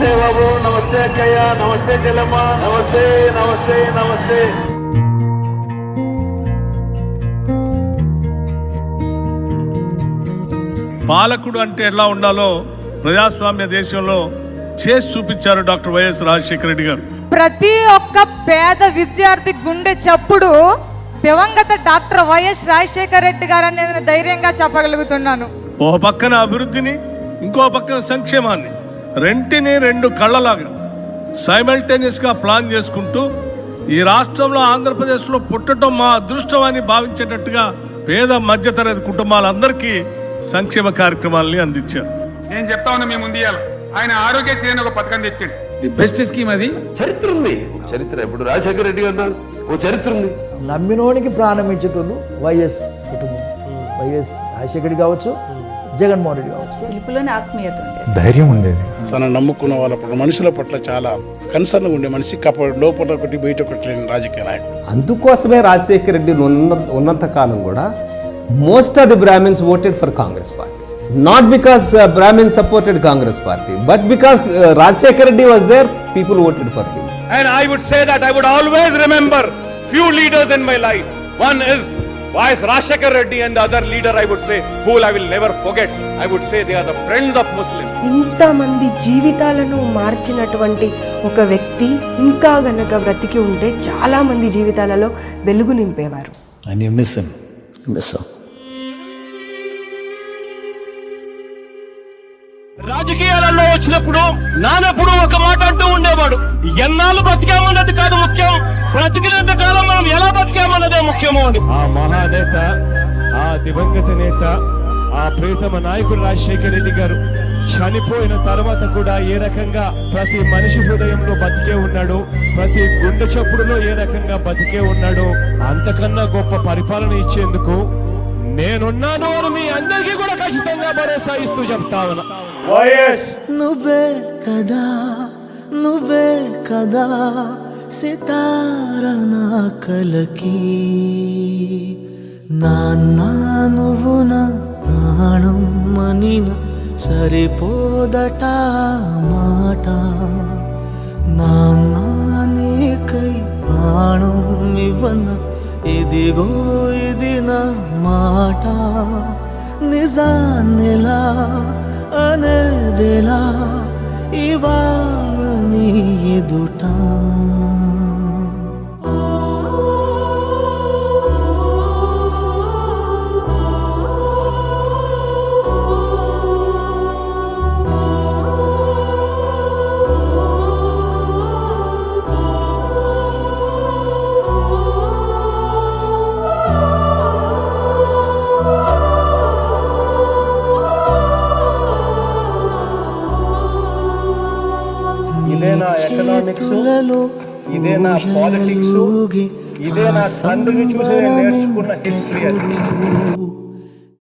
నమస్తే బాబు, నమస్తే అక్కయ్య, నమస్తే చెల్లమ్మ, నమస్తే నమస్తే నమస్తే. పాలకుడు అంటే ఎలా ఉండాలో ప్రజాస్వామ్య దేశంలో చేసి చూపించారు డాక్టర్ వైఎస్ రాజశేఖర రెడ్డి గారు. ప్రతి ఒక్క పేద విద్యార్థి గుండె చప్పుడు దివంగత డాక్టర్ వైఎస్ రాజశేఖర రెడ్డి గారు అనేది ధైర్యంగా చెప్పగలుగుతున్నాను. ఓ పక్కన అభివృద్ధిని, ఇంకో పక్కన సంక్షేమాన్ని, రెంటిని రెండు కళ్ళలాగా సైమల్టేనియస్గా ప్లాన్ చేసుకుంటూ ఈ రాష్ట్రంలో ఆంధ్రప్రదేశ్లో పుట్టడం మా అదృష్టం అని భావించేటట్టుగా పేద మధ్యతరగతి కుటుంబాలందరికీ సంక్షేమ కార్యక్రమాలని అందించారు. నేను చెప్తా ఉన్నా మీ ముందు ఆయన ఆరోగ్యశ్రీ అని ఒక పథకం తెచ్చిండు. ది బెస్ట్ స్కీమ్ అది. చరిత్ర ఉంది, చరిత్ర. ఇప్పుడు రాజశేఖర రెడ్డి గారు ఓ చరిత్ర ఉంది. నమ్మినోనికి ప్రాణం ఇచ్చేటోళ్ళు వైఎస్ కుటుంబం. వైఎస్ రాజశేఖర రెడ్డి కావచ్చు, జగన్మోహన్ రెడ్డి కావచ్చు. పిలుపులోనే ఆత్మీయత ఉండేది, ధైర్యం ఉండేది. తన నమ్ముకున్న వాళ్ళ మనుషుల పట్ల చాలా కన్సర్న్ ఉండే మనిషి. లోపల ఒకటి బయట ఒకటి లేని రాజకీయ నాయకుడు. అందుకోసమే రాజశేఖర రెడ్డి ఉన్నంత కాలం కూడా most of the Brahmins voted for Congress party. Not because Brahmins supported Congress party, but because Rajshekhar Reddy was there, people voted for him. And I would say that I would always remember few leaders in my life. One is Vice Rajshekhar Reddy, and the other leader I would say, who I will never forget, I would say they are the friends of Muslims. ఇంతమంది జీవితాలను మార్చినటువంటి ఒక వ్యక్తి ఇంకా గనక బ్రతికి ఉంటే చాలా మంది జీవితాలలో వెలుగు నింపేవారు. And you miss him. Miss him. రాజకీయాలలో వచ్చినప్పుడు నానప్పుడు ఒక మాట అంటూ ఉండేవాడు, ఎన్నాళ్ళు బతికామన్నది కాదు ముఖ్యం, బ్రతికినంత కాలం మనం ఎలా బతికామన్నదే ముఖ్యము అని. ఆ మహానేత, ఆ దివంగత నేత, ఆ ప్రియతమ నాయకుడు రాజశేఖర రెడ్డి గారు చనిపోయిన తర్వాత కూడా ఏ రకంగా ప్రతి మనిషి హృదయంలో బతికే ఉన్నాడు, ప్రతి గుండె చప్పుడులో ఏ రకంగా బతికే ఉన్నాడు, అంతకన్నా గొప్ప పరిపాలన ఇచ్చేందుకు నేనున్నాను అని మీ అందరికీ కూడా ఖచ్చితంగా భరోసా ఇస్తూ చెప్తా ఉన్నా. నువ్వే కదా, నువ్వే కదా సితార నా కలకి, నాన్న నువ్వు నా ప్రాణం మనిన సరిపోదట మాట, నాన్న నీకై ప్రాణం ఇవ్వన ఇదిగో ఇది నా మాట, నిజాన్నిలా అనేదిలా ఇవాళ నీ ఎదుట. ఇదే నా ఎకనామిక్స్, ఇదే నా పాలిటిక్స్, ఇదే నా తండ్రిని చూసి నేర్చుకున్న హిస్టరీ అది.